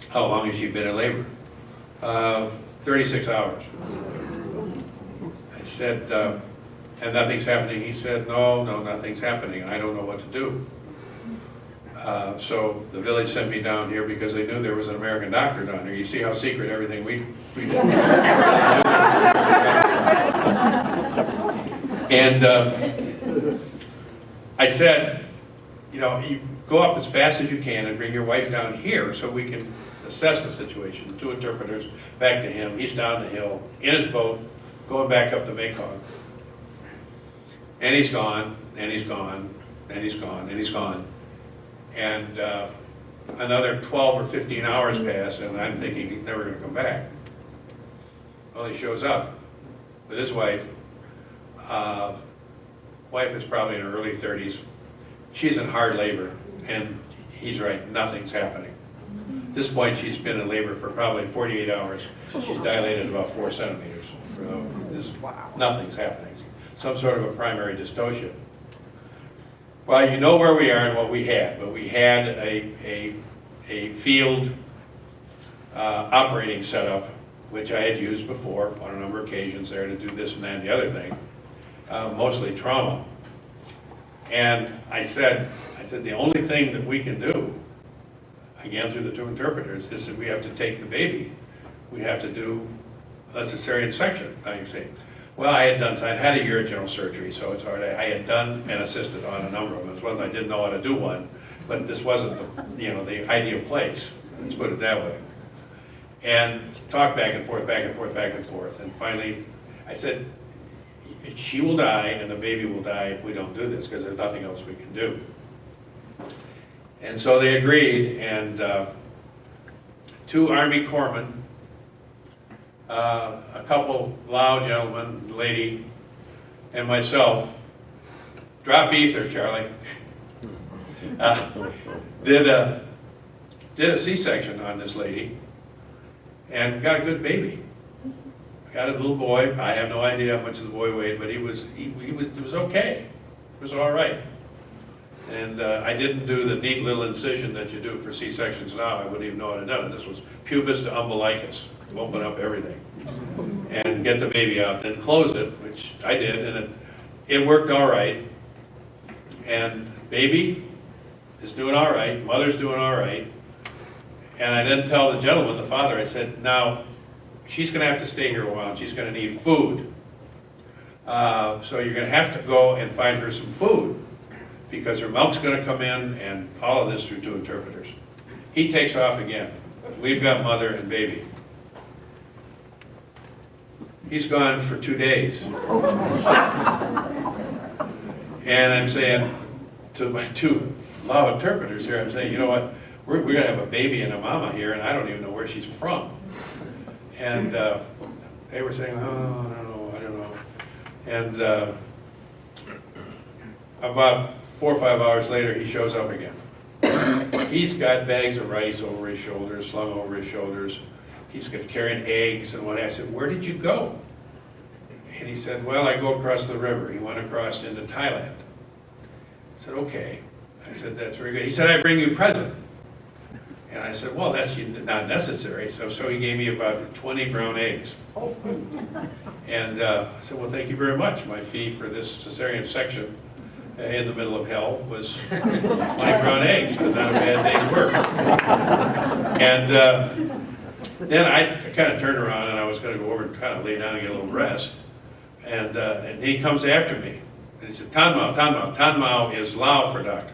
How long has she been in labor? 36 hours. I said, and nothing's happening. He said, no, nothing's happening. I don't know what to do. So the village sent me down here because they knew there was an American doctor down here. You see how secret everything we did. And I said, you go up as fast as you can and bring your wife down here so we can assess the situation. Two interpreters back to him. He's down the hill in his boat going back up the Mekong. And he's gone, and he's gone, and he's gone, and he's gone. And another 12 or 15 hours pass, and I'm thinking he's never going to come back. Well, he shows up with his wife. Wife is probably in her early 30s. She's in hard labor, and he's right, nothing's happening. At this point, she's been in labor for probably 48 hours. She's dilated about 4 centimeters. Nothing's happening. Some sort of a primary dystocia. Well, you know where we are and what we had, but we had a field operating setup, which I had used before on a number of occasions there to do this and that and the other thing, mostly trauma. And I said, the only thing that we can do, again through the two interpreters, is that we have to take the baby. We have to do a cesarean section. Now you say, well, I'd had a urological surgery, so it's hard. I had done and assisted on a number of them. It wasn't I didn't know how to do one, but this wasn't the ideal place. Let's put it that way. And talked back and forth, back and forth, back and forth. And finally, I said, she will die and the baby will die if we don't do this, because there's nothing else we can do. And so they agreed, and 2 Army corpsmen, a couple Lao gentlemen, lady, and myself, drop ether, Charlie, did a C-section on this lady, and got a good baby. Got a little boy. I have no idea how much the boy weighed, but it was okay. It was all right. And I didn't do the neat little incision that you do for C-sections now. I wouldn't even know how to do it. This was pubis to umbilicus. Open up everything and get the baby out, then close it, which I did, and it worked all right. And baby is doing all right. Mother's doing all right. And I then tell the gentleman, the father, I said, now, she's going to have to stay here a while. She's going to need food. So you're going to have to go and find her some food, because her milk's going to come in, and all of this through 2 interpreters. He takes off again. We've got mother and baby. He's gone for 2 days. And I'm saying to my 2 Lao interpreters here, I'm saying, you know what, we're going to have a baby and a mama here, and I don't even know where she's from. And they were saying, oh, I don't know. And about 4 or 5 hours later, he shows up again. He's got bags of rice over his shoulders, slung over his shoulders. He's carrying eggs and what. I said, where did you go? And he said, well, I go across the river. He went across into Thailand. I said, okay. I said, that's very good. He said, I bring you a present. And I said, well, that's not necessary. So he gave me about 20 brown eggs. And I said, well, thank you very much. My fee for this cesarean section in the middle of hell was 20 brown eggs, and not a bad day's work. And then I kind of turned around and I was going to go over and kind of lay down and get a little rest. And he comes after me. And he said, Tanmao, Tanmao. Tanmao is Lao for doctor.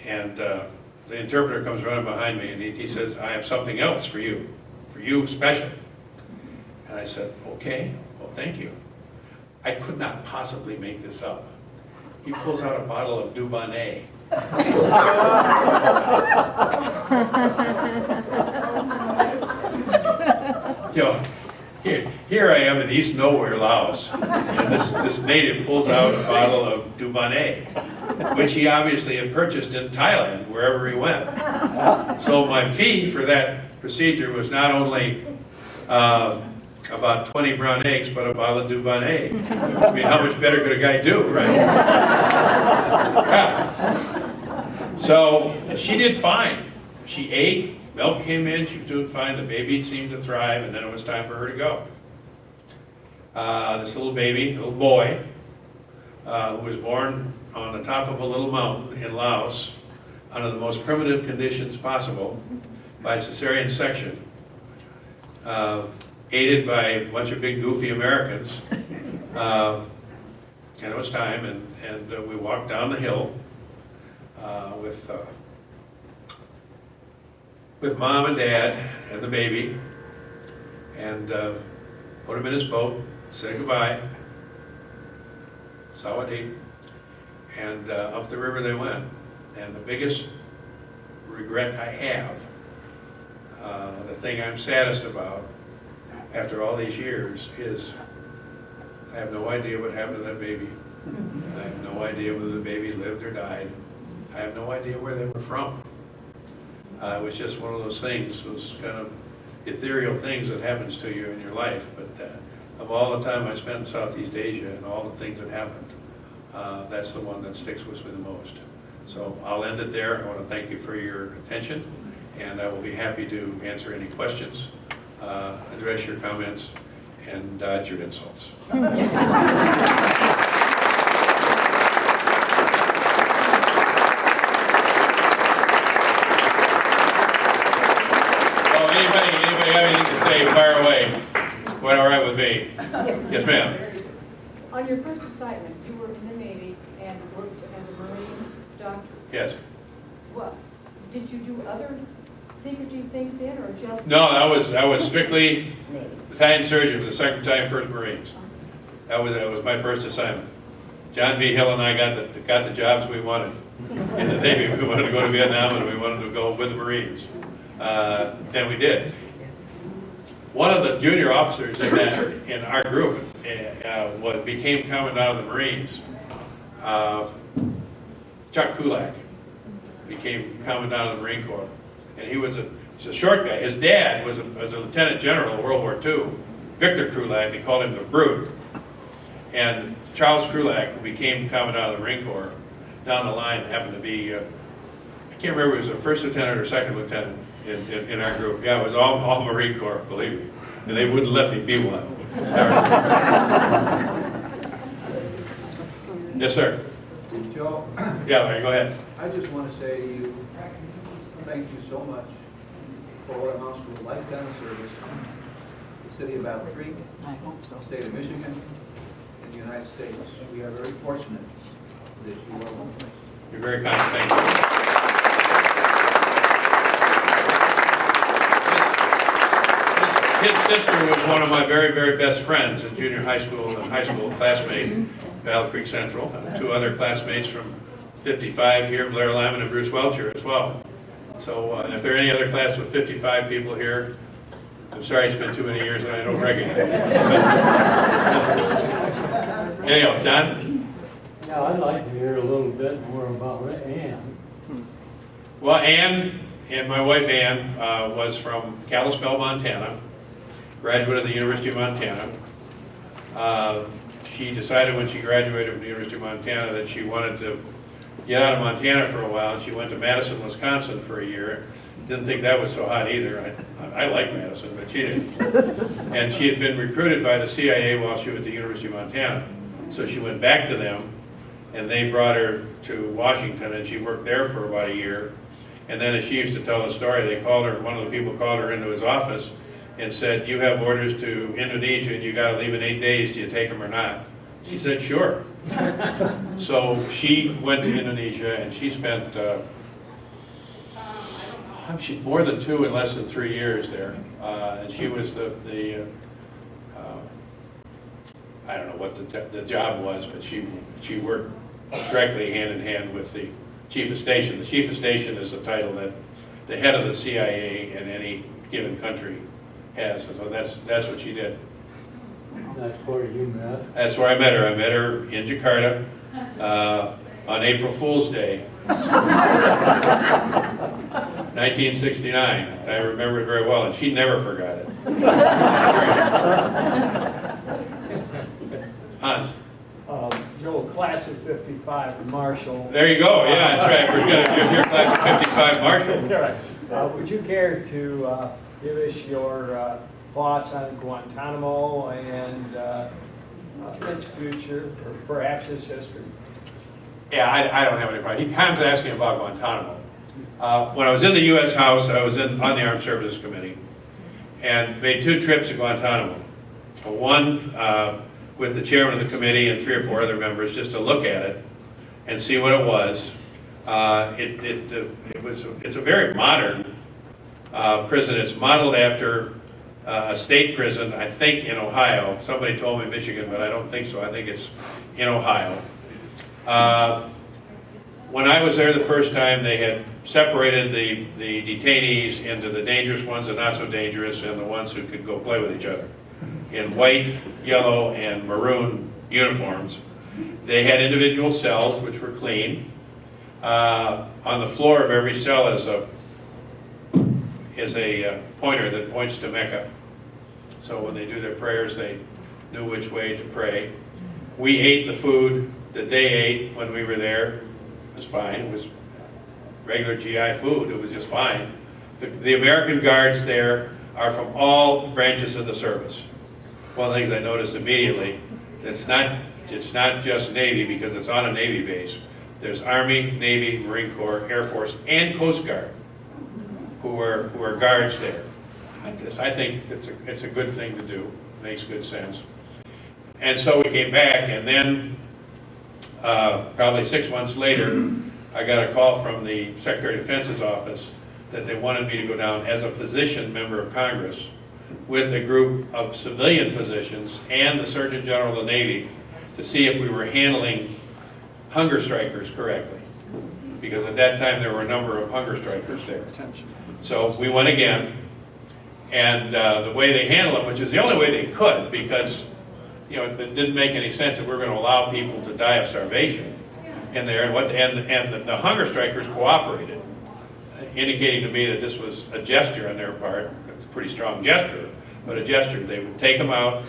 And the interpreter comes running behind me and he says, I have something else for you special. And I said, okay, well, thank you. I could not possibly make this up. He pulls out a bottle of Dubonnet. You know, here I am in East Nowhere, Laos, and this native pulls out a bottle of Dubonnet, which he obviously had purchased in Thailand, wherever he went. So my fee for that procedure was not only about 20 brown eggs, but a bottle of Dubonnet. I mean, how much better could a guy do, right? Yeah. So she did fine. She ate, milk came in, she was doing fine, the baby seemed to thrive, and then it was time for her to go. This little baby, little boy, who was born on the top of a little mountain in Laos under the most primitive conditions possible by cesarean section, aided by a bunch of big goofy Americans. And it was time, and we walked down the hill with Mom and Dad and the baby, and put him in his boat, said goodbye, sawadee, and up the river they went. And the biggest regret I have, the thing I'm saddest about after all these years, is I have no idea what happened to that baby. I have no idea whether the baby lived or died. I have no idea where they were from. It was just one of those things, those kind of ethereal things that happens to you in your life. But of all the time I spent in Southeast Asia and all the things that happened, that's the one that sticks with me the most. So I'll end it there. I want to thank you for your attention, and I will be happy to answer any questions, address your comments, and dodge your insults. Anybody have anything to say, fire away. Quite all right with me. Yes, ma'am. On your first assignment, you were in the Navy and worked as a Marine doctor. Yes. What, did you do other secretive things then, or just? No, I was strictly battalion surgeon for the 2nd Battalion, 1st Marines. That was my first assignment. John B. Hill and I got the jobs we wanted in the Navy. We wanted to go to Vietnam and we wanted to go with the Marines. And we did. One of the junior officers in our group became commandant of the Marines. Chuck Kulak became commandant of the Marine Corps, and he was a short guy. His dad was a lieutenant general in World War II, Victor Kulak. They called him the Brute. And Charles Kulak, who became commandant of the Marine Corps, down the line happened to be I can't remember if it was a first lieutenant or second lieutenant in our group. Yeah, it was all Marine Corps, believe me. And they wouldn't let me be one. Yes, sir. Joe, Yeah, Larry, go ahead. I just want to say to you, thank you so much for what amounts to a lifetime of service. The city of Battle Creek, state of Michigan, and the United States. We are very fortunate that you are one of us. You're very kind. Thank you. His sister was one of my very, very best friends in junior high school and high school classmate, Battle Creek Central, and 2 other classmates from 55 here, Blair Lyman and Bruce Welcher as well. So if there are any other class with 55 people here, I'm sorry it's been too many years and I don't recognize them. Anyhow, John? Now, I'd like to hear a little bit more about Ann. Well, Ann and my wife Ann was from Kalispell, Montana, graduate of the University of Montana. She decided when she graduated from the University of Montana that she wanted to get out of Montana for a while, and she went to Madison, Wisconsin for a year didn't think that was so hot either. I like Madison, but she didn't. And she had been recruited by the CIA while she was at the University of Montana. So she went back to them, and they brought her to Washington, and she worked there for about a year. And then, as she used to tell the story, they called her, one of the people called her into his office and said, "You have orders to Indonesia, and you got to leave in 8 days. Do you take them or not?" She said, "Sure." So she went to Indonesia, and she spent more than 2 in less than 3 years there. And she was I don't know what the job was, but she worked directly hand in hand with the chief of station. The chief of station is a title that the head of the CIA in any given country has. So that's what she did. That's where you met. That's where I met her. I met her in Jakarta on April Fool's Day, 1969. I remember it very well, and she never forgot it. Hans. Joe, class of 55 Marshall. There you go. Yeah, that's right. We're going to do your class of 55 Marshall. Would you care to give us your thoughts on Guantanamo and its future, or perhaps its history? Yeah, I don't have any problem. Hans asked me about Guantanamo. When I was in the U.S. House, I was on the Armed Services Committee and made 2 trips to Guantanamo. One with the chairman of the committee and 3 or 4 other members, just to look at it and see what it was. It's a very modern prison. It's modeled after a state prison, I think in Ohio. Somebody told me Michigan, but I don't think so. I think it's in Ohio. When I was there the first time, they had separated the detainees into the dangerous ones, the not so dangerous, and the ones who could go play with each other in white, yellow, and maroon uniforms. They had individual cells, which were clean. On the floor of every cell is a pointer that points to Mecca. So when they do their prayers, they knew which way to pray. We ate the food that they ate when we were there. It was fine. It was regular GI food. It was just fine. The American guards there are from all branches of the service. One of the things I noticed immediately, it's not just Navy, because it's on a Navy base. There's Army, Navy, Marine Corps, Air Force, and Coast Guard who are guards there. I think it's a good thing to do. Makes good sense. And so we came back, and then probably 6 months later, I got a call from the Secretary of Defense's office that they wanted me to go down as a physician member of Congress with a group of civilian physicians and the Surgeon General of the Navy to see if we were handling hunger strikers correctly. Because at that time there were a number of hunger strikers there. So we went again, and the way they handled them, which is the only way they could, because it didn't make any sense that we're going to allow people to die of starvation in there, and the hunger strikers cooperated, indicating to me that this was a gesture on their part. It's a pretty strong gesture, but a gesture. They would take them out,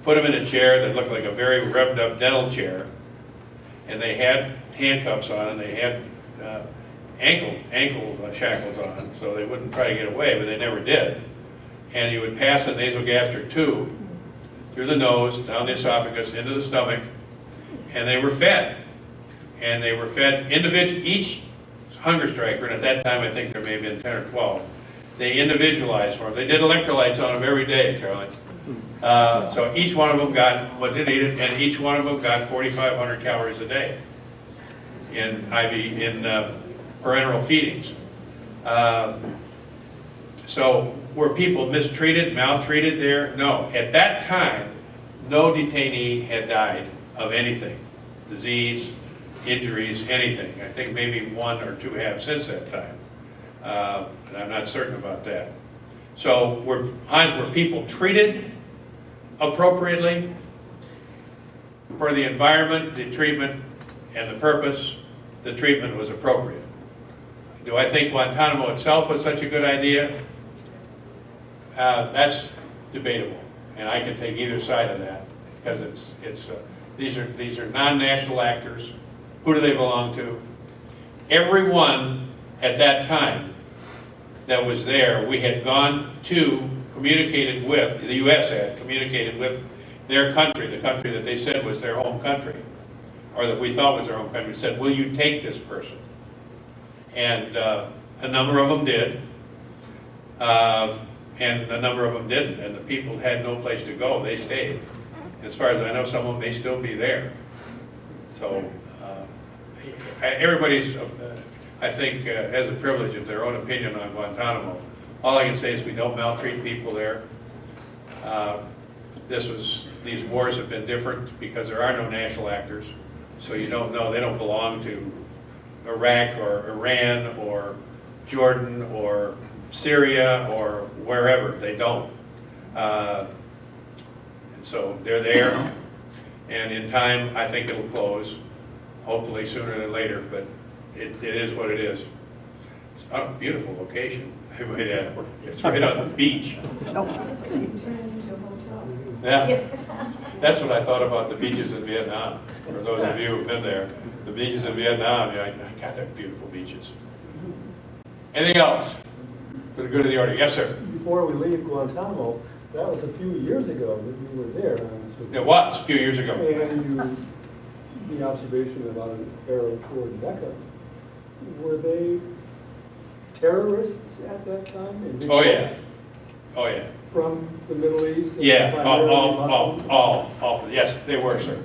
put them in a chair that looked like a very revved up dental chair, and they had handcuffs on, and they had ankle shackles on, so they wouldn't try to get away, but they never did. And you would pass a nasogastric tube through the nose, down the esophagus, into the stomach, and they were fed. And they were fed each hunger striker, and at that time I think there may have been 10 or 12, they individualized for them. They did electrolytes on them every day, Charlie. So each one of them got what they needed, and each one of them got 4,500 calories a day in parenteral feedings. So were people mistreated, maltreated there? No. At that time, no detainee had died of anything, disease, injuries, anything. I think maybe 1 or 2 have since that time, and I'm not certain about that. So were people treated appropriately for the environment, the treatment, and the purpose? The treatment was appropriate. Do I think Guantanamo itself was such a good idea? That's debatable, and I can take either side of that, because these are non-national actors. Who do they belong to? Everyone at that time that was there, we had gone to, communicated with, the U.S. had communicated with their country, the country that they said was their home country, or that we thought was their home country, said, will you take this person? And a number of them did, and a number of them didn't, and the people had no place to go, they stayed. As far as I know, some of them may still be there. So everybody's, I think, has a privilege of their own opinion on Guantanamo. All I can say is we don't maltreat people there. These wars have been different because there are no national actors. So you don't know, they don't belong to Iraq or Iran or Jordan or Syria or wherever. They don't. And so they're there. And in time, I think it'll close. Hopefully sooner than later, but it is what it is. It's a beautiful location. It's right on the beach. Yeah, that's what I thought about the beaches in Vietnam. For those of you who've been there, the beaches in Vietnam, yeah, God, they're beautiful beaches. Anything else for the good of the order? Yes, sir. Before we leave Guantanamo, that was a few years ago that you were there. It was a few years ago. And the observation about an arrow toward Mecca, were they terrorists at that time? Oh yeah, oh yeah. From the Middle East? And Yeah, primarily Muslim? all, yes, they were, sir.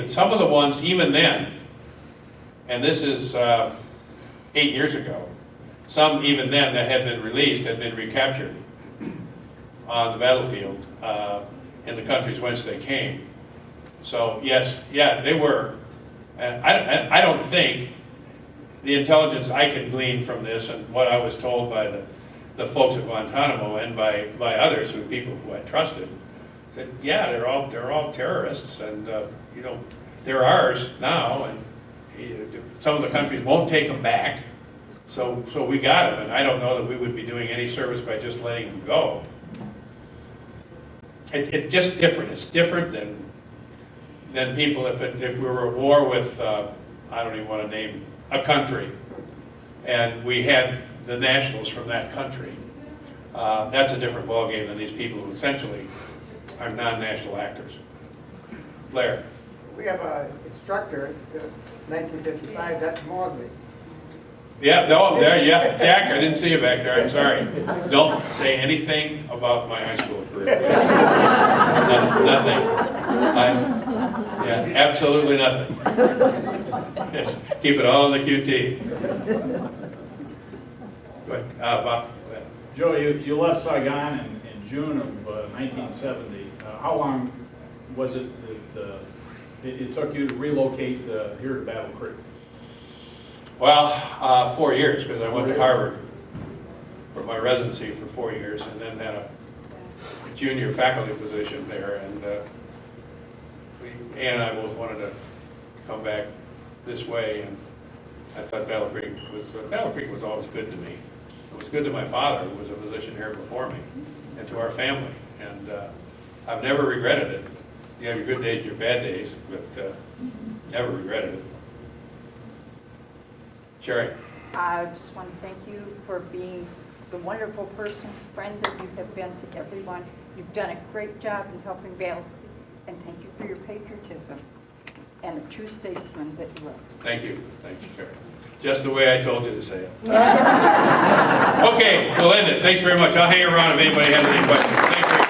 Some of the ones, even then, and this is 8 years ago, some even then that had been released had been recaptured on the battlefield in the countries whence they came. So yes, yeah, they were. I don't think the intelligence I could glean from this and what I was told by the folks at Guantanamo and by others, who people who I trusted, said, yeah, they're all terrorists, and you know, they're ours now, and some of the countries won't take them back, so we got them, and I don't know that we would be doing any service by just letting them go. It's just different. It's different than people if we were at war with I don't even want to name a country, and we had the nationals from that country. That's a different ballgame than these people who essentially are non-national actors. Blair. We have an instructor, 1955, that's Mosley. Yeah, no, there, yeah. Jack, I didn't see you back there, I'm sorry. Don't say anything about my high school career. Nothing. Yeah, absolutely nothing. Yes, keep it all in the QT. Go ahead, Bob. Go ahead. Joe, you left Saigon in June of 1970. How long was it that it took you to relocate here to Battle Creek? Well, 4 years, because I went to Harvard for my residency for 4 years, and then had a junior faculty position there, and Ann and I both wanted to come back this way, and I thought Battle Creek was always good to me. It was good to my father, who was a physician here before me, and to our family, and I've never regretted it. You have your good days, your bad days, but never regretted it. Sherry. I just want to thank you for being the wonderful person, friend that you have been to everyone. You've done a great job in helping Battle Creek, and thank you for your patriotism and a true statesman that you are. Thank you, Sherry. Just the way I told you to say it. Okay, we'll end it. Thanks very much. I'll hang around if anybody has any questions. Thanks very much.